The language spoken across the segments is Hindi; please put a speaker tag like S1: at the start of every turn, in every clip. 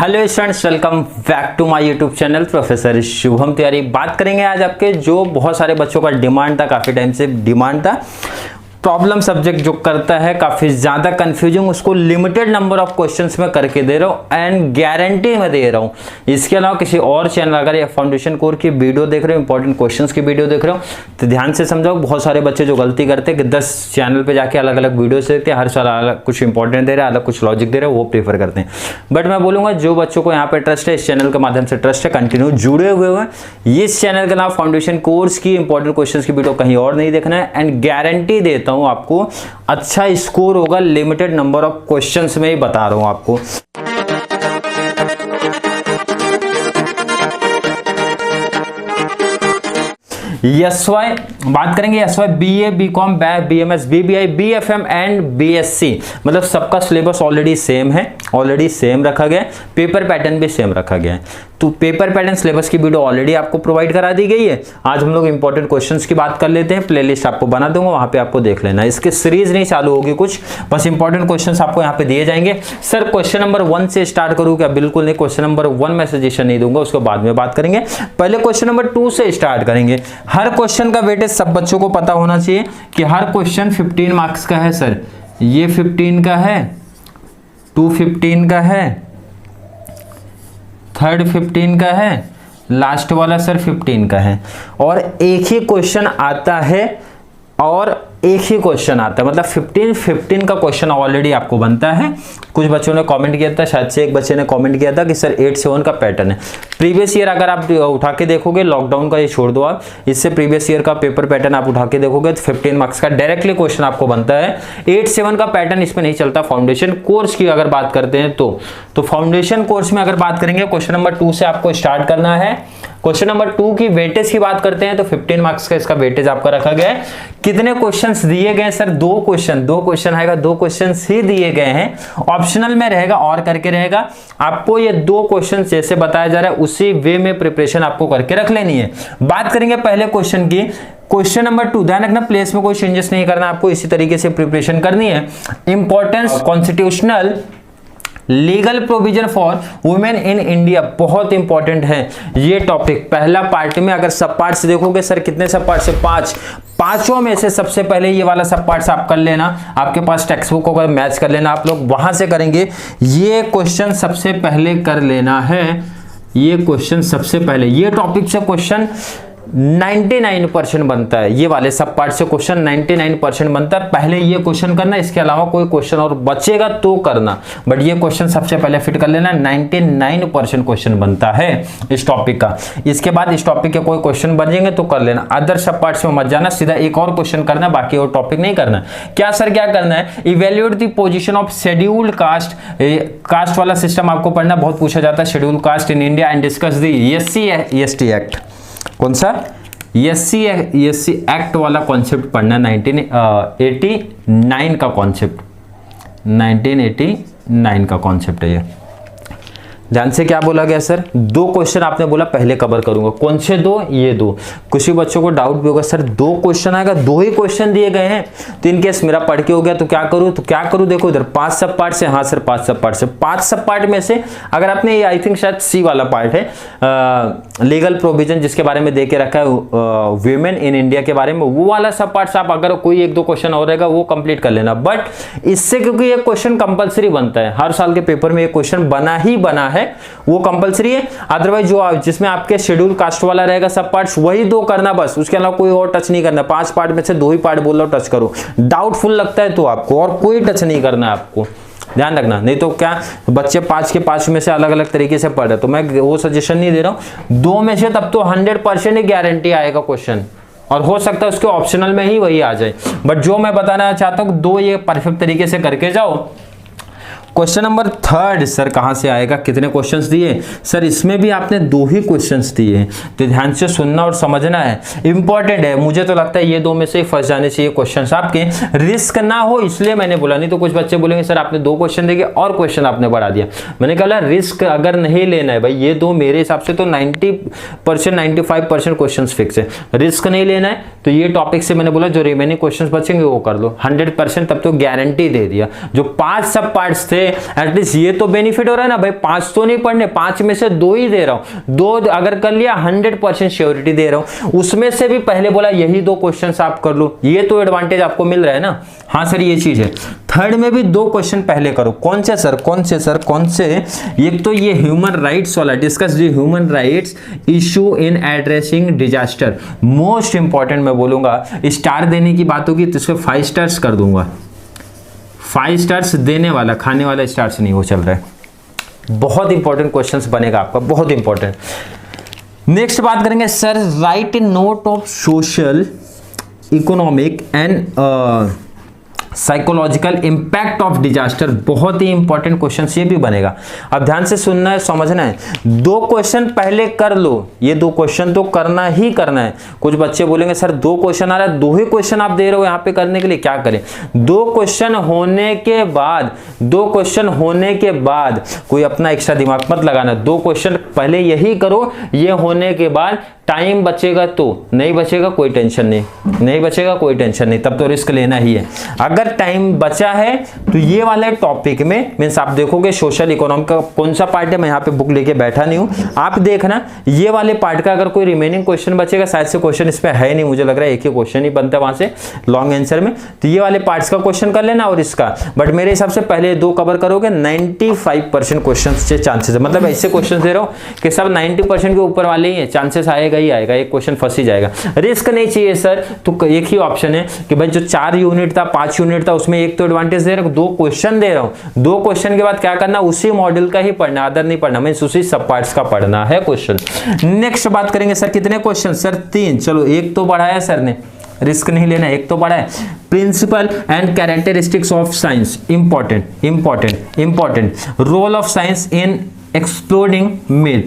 S1: Hello students, welcome back to my YouTube channel professor Shubham Tiwari. बात करेंगे आज आपके जो बहुत सारे बच्चों का डिमांड था, काफ़ी टाइम से डिमांड था, प्रॉब्लम सब्जेक्ट जो करता है काफ़ी ज़्यादा कंफ्यूजिंग, उसको लिमिटेड नंबर ऑफ क्वेश्चंस में करके दे रहा हूँ एंड गारंटी में दे रहा हूँ। इसके अलावा किसी और चैनल अगर ये फाउंडेशन कोर्स की वीडियो देख रहे हो, इंपॉर्टेंट क्वेश्चंस की वीडियो देख रहे हो तो ध्यान से समझाओ। बहुत सारे बच्चे जो गलती करते हैं कि 10 चैनल पर जाके अलग अलग वीडियो देखते हैं, हर साल अलग कुछ इंपॉर्टेंट दे रहे हैं, अलग कुछ लॉजिक दे रहे हैं, वो प्रीफर करते हैं। बट मैं बोलूँगा जो बच्चों को यहाँ पर ट्रस्ट है, इस चैनल के माध्यम से ट्रस्ट है, कंटिन्यू जुड़े हुए हैं। इस चैनल का नाम फाउंडेशन कोर्स की इंपॉर्टेंट क्वेश्चन की वीडियो कहीं और नहीं देखना है एंड गारंटी देता हूँ आपको अच्छा स्कोर होगा। लिमिटेड नंबर ऑफ क्वेश्चंस में ही बता रहा हूं आपको। एसवाई बात करेंगे, SY BA, BCom, BMS, BBI, BFM and BSc, मतलब सबका सिलेबस ऑलरेडी सेम है, ऑलरेडी सेम रखा गया है, पेपर पैटर्न भी सेम रखा गया है। तो पेपर पैटर्न सिलेबस की वीडियो ऑलरेडी आपको प्रोवाइड करा दी गई है। आज हम लोग इंपॉर्टेंट क्वेश्चंस की बात कर लेते हैं। प्लेलिस्ट आपको बना दूंगा, वहां पे आपको देख लेना। इसकी सीरीज नहीं चालू होगी कुछ, बस इंपॉर्टेंट क्वेश्चंस आपको यहाँ पे दिए जाएंगे। सर क्वेश्चन नंबर 1 से स्टार्ट करूँ क्या? बिल्कुल नहीं, क्वेश्चन नंबर 1 में सजेशन नहीं दूंगा, उसको बाद में बात करेंगे। पहले क्वेश्चन नंबर 2 से स्टार्ट करेंगे। हर क्वेश्चन का वेटेज सब बच्चों को पता होना चाहिए कि हर क्वेश्चन 15 मार्क्स का है। सर ये 15 का है, 2 15 का है, थर्ड 15 का है, लास्ट वाला सर 15 का है। और एक ही क्वेश्चन आता है, और एक ही क्वेश्चन आता है, मतलब 15 का क्वेश्चन ऑलरेडी आपको बनता है। कुछ बच्चों ने कमेंट किया था, शायद से एक बच्चे ने कमेंट किया था कि सर 8-7 का पैटर्न है। प्रीवियस ईयर अगर आप उठा के देखोगे, लॉकडाउन का ये छोड़ दो आप, इससे प्रीवियस ईयर का पेपर पैटर्न आप उठा के देखोगे तो 15 मार्क्स का डायरेक्टली क्वेश्चन आपको बनता है। 8-7 का पैटर्न इसमें नहीं चलता। फाउंडेशन कोर्स की अगर बात करते हैं तो फाउंडेशन कोर्स में अगर बात करेंगे, क्वेश्चन नंबर 2 से आपको स्टार्ट करना है। क्वेश्चन नंबर 2 की वेटेज की बात करते हैं तो 15 मार्क्स का इसका वेटेज आपका रखा गया है। कितने क्वेश्चंस दिए गए सर? 2 क्वेश्चन आएगा, 2 क्वेश्चंस ही दिए गए हैं। ऑप्शनल में रहेगा और करके रहेगा। आपको ये 2 क्वेश्चन जैसे बताया जा रहा है उसी वे में प्रिपरेशन आपको करके रख लेनी है। बात करेंगे पहले क्वेश्चन की, क्वेश्चन नंबर 2। ध्यान रखना, प्लेस में कोई चेंजेस नहीं करना, आपको इसी तरीके से प्रिपरेशन करनी है। Importance constitutional legal provision for women in India, बहुत इंपॉर्टेंट है ये टॉपिक। पहला पार्ट में अगर सब पार्ट्स देखोगे, सर कितने सब पार्ट्स है? 5। पांचों में से सबसे पहले ये वाला सब पार्ट्स आप कर लेना। आपके पास टेक्स्ट बुक को मैच कर लेना, आप लोग वहां से करेंगे। ये क्वेश्चन सबसे पहले कर लेना है। ये क्वेश्चन सबसे पहले, ये टॉपिक से क्वेश्चन 99% बनता है। ये वाले सब पार्ट से क्वेश्चन 99% बनता है। पहले ये क्वेश्चन करना, इसके अलावा कोई क्वेश्चन और बचेगा तो करना, बट ये क्वेश्चन सबसे पहले फिट कर लेना। 99% क्वेश्चन बनता है इस टॉपिक का। इसके बाद इस टॉपिक के कोई क्वेश्चन बचेंगे तो कर लेना, अदर सब पार्ट्स में मत जाना, सीधा एक और क्वेश्चन करना, बाकी और टॉपिक नहीं करना। क्या सर क्या करना है? Evaluate the position of scheduled caste. Caste वाला सिस्टम आपको पढ़ना, बहुत पूछा जाता है, scheduled caste in India and discuss the SC/ST act. कौन सा? SC एक्ट वाला कॉन्सेप्ट पढ़ना, 1989 का कॉन्सेप्ट, 1989 का कॉन्सेप्ट है ये। ध्यान से क्या बोला गया सर? 2 क्वेश्चन आपने बोला पहले कवर करूंगा। कौन से 2? ये 2। कुछ भी बच्चों को डाउट भी होगा, सर 2 क्वेश्चन आएगा, 2 ही क्वेश्चन दिए गए हैं, तो इन केस मेरा पढ़ के हो गया तो क्या करूं? तो क्या करूं? देखो इधर 5 सब पार्ट से, हाँ सर 5 सब पार्ट से, 5 सब पार्ट में से अगर आपने ये, आई थिंक शायद C वाला पार्ट है, लीगल प्रोविजन जिसके बारे में दे के रखा है वीमेन इन इंडिया के बारे में, वो वाला सब पार्ट आप अगर कोई 1-2 क्वेश्चन और रहेगा वो कंप्लीट कर लेना। बट इससे क्योंकि ये क्वेश्चन कंपलसरी बनता है, हर साल के पेपर में ये क्वेश्चन बना ही बना है, वो कंपलसरी है। अदरवाइज जो जिसमें आपके शेड्यूल कास्ट वाला रहेगा सब पार्ट्स, वही 2 करना बस, उसके अलावा कोई और टच नहीं करना। 5 पार्ट में से 2 ही पार्ट बोल रहा हूं, टच करो। डाउटफुल लगता है तो आपको और कोई टच नहीं करना है, आपको ध्यान रखना। नहीं तो क्या बच्चे 5 के 5 में से अलग अलग तरीके से पढ़ रहे, तो मैं वो सजेशन नहीं दे रहा हूं। 2 में से तब तो 100% ही गारंटी आएगा क्वेश्चन, और हो सकता है उसके ऑप्शनल में ही वही आ जाए। बट जो मैं बताना चाहता हूं, 2 ये परफेक्ट तरीके से करके जाओ। क्वेश्चन नंबर 3 सर कहां से आएगा? कितने क्वेश्चंस दिए सर? इसमें भी आपने 2 ही क्वेश्चंस दिए, तो ध्यान से सुनना और समझना है, इंपॉर्टेंट है। मुझे तो लगता है ये 2 में से ही फंस जाने चाहिए क्वेश्चंस आपके, रिस्क ना हो इसलिए मैंने बोला। नहीं तो कुछ बच्चे बोलेंगे सर आपने 2 क्वेश्चन देके और क्वेश्चन आपने बढ़ा दिया। मैंने कहा रिस्क अगर नहीं लेना है भाई, ये 2 मेरे हिसाब से तो 90% 95% क्वेश्चन फिक्स है। रिस्क नहीं लेना है तो ये टॉपिक से मैंने बोला जो रिमेनिंग क्वेश्चन बचेंगे वो कर लो 100%, तब तो गारंटी दे दिया। जो 5 सब पार्ट्स थे एटलीस्ट ये तो बेनिफिट हो रहा है ना भाई, 5 तो नहीं पढ़ने, 5 में से 2 ही दे रहा हूं, 2 अगर कर लिया 100% श्योरिटी दे रहा हूं, उसमें से भी पहले बोला यही 2 क्वेश्चंस आप कर लो, ये तो एडवांटेज आपको मिल रहा है ना। हाँ सर ये चीज है। थर्ड में भी 2 क्वेश्चन पहले करो। कौन से सर, कौन से सर, कौन से? एक तो ये ह्यूमन राइट्स वाला, discuss the human rights issue in addressing disaster, most important मैं बोलूंगा। स्टार देने की बात होगी तो इसको 5 स्टार्स कर दूंगा, 5 स्टार्स देने वाला, खाने वाला स्टार्स नहीं वो चल रहा है। बहुत इंपॉर्टेंट क्वेश्चंस बनेगा आपका, बहुत इंपॉर्टेंट। नेक्स्ट बात करेंगे sir, right in note of social economic and psychological impact of disaster, बहुत ही इंपॉर्टेंट क्वेश्चन ये भी बनेगा। अब ध्यान से सुनना है, समझना है। 2 क्वेश्चन पहले कर लो, ये 2 क्वेश्चन तो करना ही करना है। कुछ बच्चे बोलेंगे सर 2 क्वेश्चन आ रहा है, 2 ही क्वेश्चन आप दे रहे हो यहाँ पे करने के लिए, क्या करें? 2 क्वेश्चन होने के बाद, 2 क्वेश्चन होने के बाद कोई अपना एक्स्ट्रा दिमाग मत लगाना। 2 क्वेश्चन पहले यही करो, ये होने के बाद टाइम बचेगा तो, नहीं बचेगा कोई टेंशन नहीं, नहीं बचेगा कोई टेंशन नहीं, तब तो रिस्क लेना ही है। अगर टाइम बचा है तो ये वाले टॉपिक में मीन्स आप देखोगे सोशल इकोनॉमी का कौन सा पार्ट है, मैं यहाँ पे बुक लेके बैठा नहीं हूँ, आप देखना ये वाले पार्ट का अगर कोई रिमेनिंग क्वेश्चन बचेगा, शायद से क्वेश्चन इस पे है नहीं, मुझे लग रहा है एक ही क्वेश्चन ही बनता है वहां से लॉन्ग आंसर में, तो ये वाले पार्ट्स का क्वेश्चन कर लेना और इसका। बट मेरे हिसाब से पहले 2 कवर करोगे, 95% क्वेश्चन से चांसेस है, मतलब ऐसे क्वेश्चन दे रहा हूँ कि सब 90% के ऊपर वाले ही है, चांसेस आएगा ही आएगा, एक क्वेश्चन फंस ही जाएगा। रिस्क नहीं चाहिए सर, तो एक ही ऑप्शन है कि भाई जो 4 यूनिट था, 5 यूनिट था, उसमें एक तो एडवांटेज दे रहा हूं, 2 क्वेश्चन दे रहा हूं, 2 क्वेश्चन के बाद क्या करना, उसी मॉड्यूल का ही पढ़ना, अदर नहीं पढ़ना, मींस उसी सब पार्ट्स का पढ़ना है क्वेश्चन। नेक्स्ट बात करेंगे सर, कितने क्वेश्चन सर? 3, चलो एक तो बढ़ाया सर ने, रिस्क नहीं लेना, एक तो पढ़ा है। Principle and characteristics of science, important important important. Role of science in exploding myth,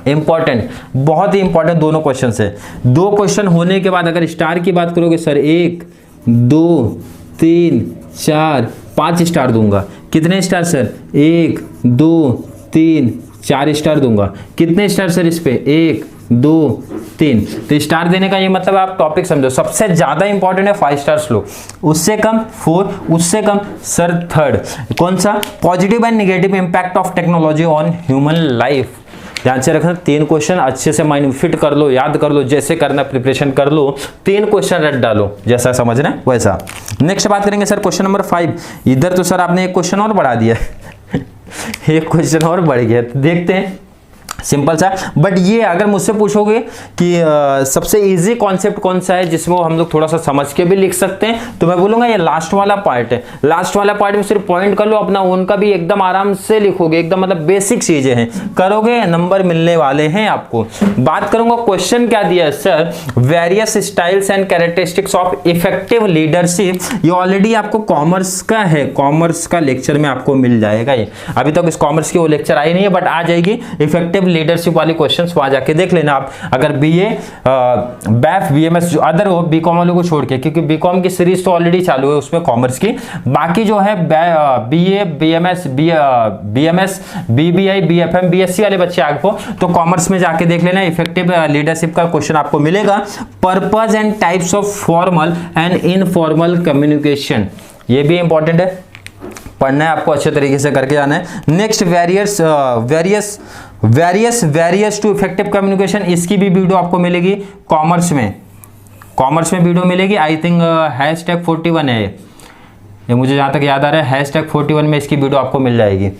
S1: important, बहुत ही इंपॉर्टेंट दोनों क्वेश्चन है। 2 क्वेश्चन होने के बाद अगर स्टार की बात करोगे सर, 1 2 3 4 5 स्टार दूंगा। कितने स्टार सर? 1 2 3 4 स्टार दूंगा। कितने स्टार सर इस पे? 1 2 3। तो स्टार देने का ये मतलब आप टॉपिक समझो, सबसे ज्यादा इंपॉर्टेंट है 5 स्टार्स लो, उससे कम 4, उससे कम सर 3rd कौन सा? Positive and negative impact of technology on human life. ध्यान से रखना, 3 क्वेश्चन अच्छे से माइंड फिट कर लो, याद कर लो, जैसे करना प्रिपरेशन कर लो, 3 क्वेश्चन रट डालो, जैसा समझना है वैसा। नेक्स्ट बात करेंगे सर क्वेश्चन नंबर 5। इधर तो सर आपने एक क्वेश्चन और बढ़ा दिया एक क्वेश्चन और बढ़ गया, तो देखते हैं, सिंपल सा। बट ये अगर मुझसे पूछोगे कि सबसे इजी कॉन्सेप्ट कौन सा है जिसमें हम लोग थोड़ा सा समझ के भी लिख सकते हैं, तो मैं बोलूंगा ये लास्ट वाला पार्ट है। लास्ट वाला पार्ट में सिर्फ पॉइंट कर लो अपना, उनका भी एकदम आराम से लिखोगे, एकदम मतलब बेसिक चीजें हैं, करोगे नंबर मिलने वाले हैं आपको। बात करूंगा क्वेश्चन क्या दिया है sir, various styles and characteristics of effective leadership. ये ऑलरेडी आपको कॉमर्स का है, कॉमर्स का लेक्चर में आपको मिल जाएगा ये, अभी तक इस कॉमर्स की वो लेक्चर आई नहीं है, बट आ जाएगी। इफेक्टिव लीडरशिप वाली क्वेश्चंस वहां जाके देख लेना आप, अगर बीए बैफ बीएमएस जो अदर हो बीकॉम वालों को छोड़ के, क्योंकि बीकॉम की सीरीज तो ऑलरेडी चालू है उसमें कॉमर्स की, बाकी जो है BA BMS BMS BBI BFM BSc वाले बच्चे आपको तो कॉमर्स में जाके देख लेना। इफेक्टिव लीडरशिप का क्वेश्चन आपको मिलेगा। Purpose and types of formal and informal communication, ये भी इंपॉर्टेंट है, पढ़ना है आपको, अच्छे तरीके से करके जाना है। Next various to effective communication, इसकी भी वीडियो आपको मिलेगी कॉमर्स में, कॉमर्स में वीडियो मिलेगी। आई थिंक #41 है ये मुझे जहां तक याद आ रहा है, #41 में इसकी वीडियो आपको मिल जाएगी,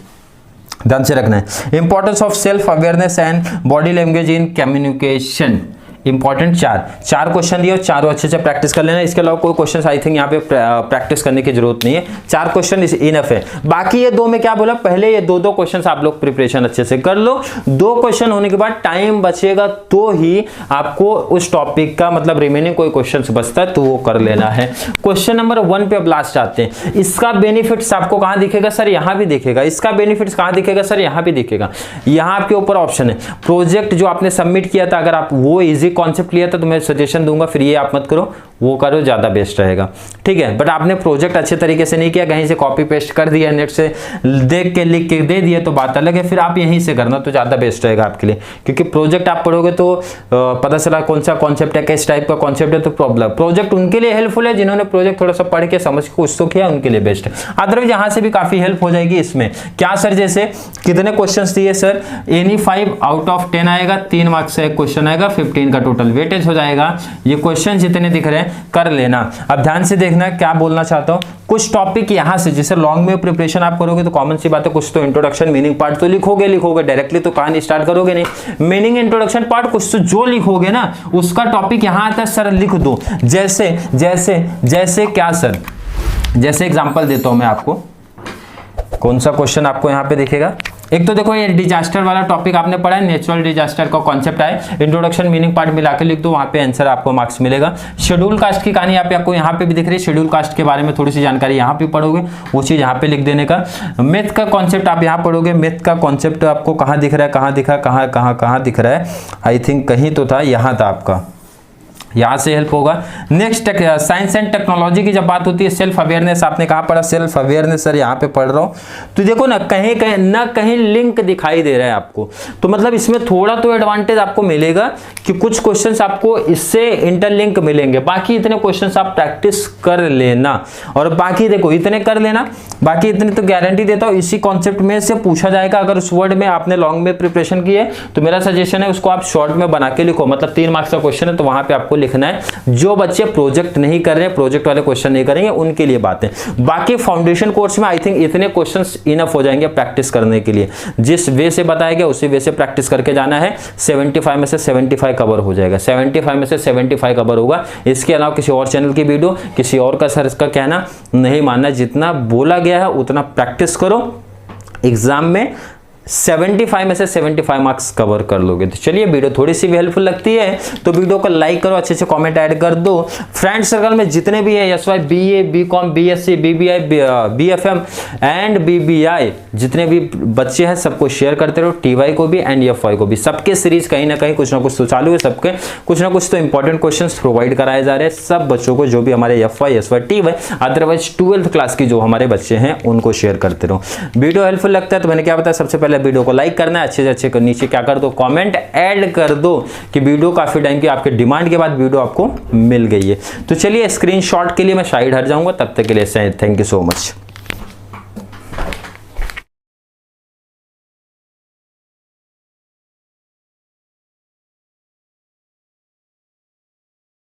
S1: ध्यान से रखना है। Importance of self awareness and body language in communication, important 4 question दिए, चारों अच्छे से प्रैक्टिस कर लेना। इसके अलावा कोई क्वेश्चन आई थिंक यहाँ पे प्रैक्टिस करने की जरूरत नहीं है, 4 क्वेश्चन इनफ है। बाकी ये 2 में क्या बोला, पहले ये 2 क्वेश्चन आप लोग प्रिपरेशन अच्छे से कर लो, 2 क्वेश्चन होने के बाद टाइम बचेगा तो ही आपको उस टॉपिक का मतलब रिमेनिंग कोई क्वेश्चन बचता है तो वो कर लेना है। क्वेश्चन नंबर 1 पे अब लास्ट आते हैं। इसका बेनिफिट्स आपको कहाँ दिखेगा सर, यहाँ भी दिखेगा। इसका बेनिफिट्स कहाँ दिखेगा सर, यहाँ भी दिखेगा। यहाँ आपके ऊपर ऑप्शन है, प्रोजेक्ट जो आपने सबमिट किया था, अगर आप वो इजी कॉन्सेप्ट लिया था तो मैं सजेशन दूंगा फिर ये आप मत करो, वो करो, ज़्यादा बेस्ट रहेगा। ठीक है, बट आपने प्रोजेक्ट अच्छे तरीके से नहीं किया, कहीं से कॉपी पेस्ट कर दिया, नेट से देख के लिख के दे दिए तो बात अलग है, फिर आप यहीं से करना तो ज़्यादा बेस्ट रहेगा आपके लिए, क्योंकि प्रोजेक्ट आप पढ़ोगे तो पता चला कौन सा कॉन्सेप्ट है, किस टाइप का कॉन्सेप्ट है, तो प्रॉब्लम। प्रोजेक्ट उनके लिए हेल्पफुल है जिन्होंने प्रोजेक्ट थोड़ा सा पढ़ के समझ के कुछ तो किया, उनके लिए बेस्ट है। अदरवाइज यहाँ से भी काफ़ी हेल्प हो जाएगी इसमें। क्या सर, जैसे कितने क्वेश्चन दिए सर, एनी 5 आउट ऑफ 10 आएगा, 3 मार्क्स से एक क्वेश्चन आएगा, 15 का टोटल वेटेज हो जाएगा। ये क्वेश्चन जितने दिख रहे हैं कर लेना। अब ध्यान से देखना क्या बोलना चाहता हूं, कुछ टॉपिक यहां से जैसे लॉन्ग में प्रिपरेशन आप करोगे तो कॉमन सी बात है, कुछ तो इंट्रोडक्शन मीनिंग पार्ट तो लिखोगे डायरेक्टली तो कहानी स्टार्ट करोगे नहीं, मीनिंग इंट्रोडक्शन पार्ट कुछ तो जो लिखोगे ना उसका टॉपिक यहां आता है सर लिख दो। जैसे जैसे जैसे क्या सर, जैसे एग्जांपल देता हूं मैं आपको, कौन सा क्वेश्चन आपको यहां पे दिखेगा। एक तो देखो ये डिजास्टर वाला टॉपिक आपने पढ़ा है, नेचुरल डिजास्टर का कॉन्सेप्ट है, इंट्रोडक्शन मीनिंग पार्ट मिला के लिख दो, वहां पे आंसर आपको मार्क्स मिलेगा। शेड्यूल कास्ट की कहानी आपको यहाँ पे भी दिख रही है, शेड्यूल कास्ट के बारे में थोड़ी सी जानकारी यहाँ पे पढ़ोगे, वो चीज यहाँ पे लिख देने का। मैथ का कॉन्सेप्ट आप यहाँ पढ़ोगे, मैथ का कॉन्सेप्ट आपको कहाँ दिख रहा है, कहाँ दिख रहा है, आई थिंक कहीं तो था, यहाँ था आपका, यहाँ से हेल्प होगा। नेक्स्ट साइंस एंड टेक्नोलॉजी की जब बात होती है, सेल्फ अवेयरनेस आपने कहाँ पढ़ा, सेल्फ अवेयरनेस सर यहाँ पे पढ़ रहा हूँ, तो देखो ना कहीं कहीं ना कहीं लिंक दिखाई दे रहा है आपको, तो मतलब इसमें थोड़ा तो एडवांटेज आपको मिलेगा कि कुछ क्वेश्चंस आपको इससे इंटरलिंक मिलेंगे, बाकी इतने क्वेश्चंस आप प्रैक्टिस कर लेना, और बाकी देखो इतने कर लेना, बाकी इतने तो गारंटी देता हूँ इसी कॉन्सेप्ट में से पूछा जाएगा। अगर उस वर्ड में आपने लॉन्ग में प्रिपरेशन की है तो मेरा सजेशन है उसको आप शॉर्ट में बना के लिखो, मतलब 3 मार्क्स का क्वेश्चन है तो वहां पे आपको लिखना है। जो बच्चे प्रोजेक्ट नहीं कर रहे, प्रोजेक्ट वाले क्वेश्चन नहीं करेंगे, उनके लिए बात है। बाकी फाउंडेशन कोर्स में आई थिंक इतने क्वेश्चंस इनफ हो जाएंगे प्रैक्टिस करने के लिए, जिस वे से बताया गया उसी वे से प्रैक्टिस करके जाना है। 75 में से 75 कवर हो जाएगा, 75 में से 75 कवर होगा। इसके अलावा किसी और चैनल की वीडियो, किसी और का सर इसका कहना नहीं मानना, जितना बोला गया है उतना प्रैक्टिस करो, एग्जाम में 75 में से 75 मार्क्स कवर कर लोगे। तो चलिए, वीडियो थोड़ी सी भी हेल्पफुल लगती है तो वीडियो को लाइक करो, अच्छे से कमेंट ऐड कर दो। फ्रेंड सर्कल में जितने भी है SY, BA, BCom, BSc, BBI, BFM and BBI, जितने भी बच्चे हैं सबको शेयर करते रहो, टीवाई को भी एंड एफवाई को भी। सबके सीरीज कहीं ना कहीं कुछ ना कुछ तो चालू है, सबके कुछ ना कुछ तो इंपॉर्टेंट क्वेश्चंस प्रोवाइड कराए जा रहे हैं सब बच्चों को, जो भी हमारे FY, SY, TY, otherwise 12th class की जो हमारे बच्चे हैं उनको शेयर करते रहो। वीडियो हेल्पफुल लगता है तो मैंने क्या बताया, सबसे पहले वीडियो को लाइक करना है, अच्छे से अच्छे नीचे क्या कर दो, कमेंट ऐड कर दो कि वीडियो काफी टाइम की आपके डिमांड के बाद वीडियो आपको मिल गई है। तो चलिए, स्क्रीनशॉट के लिए मैं साइड हट जाऊंगा, तब तक के लिए थैंक यू सो मच।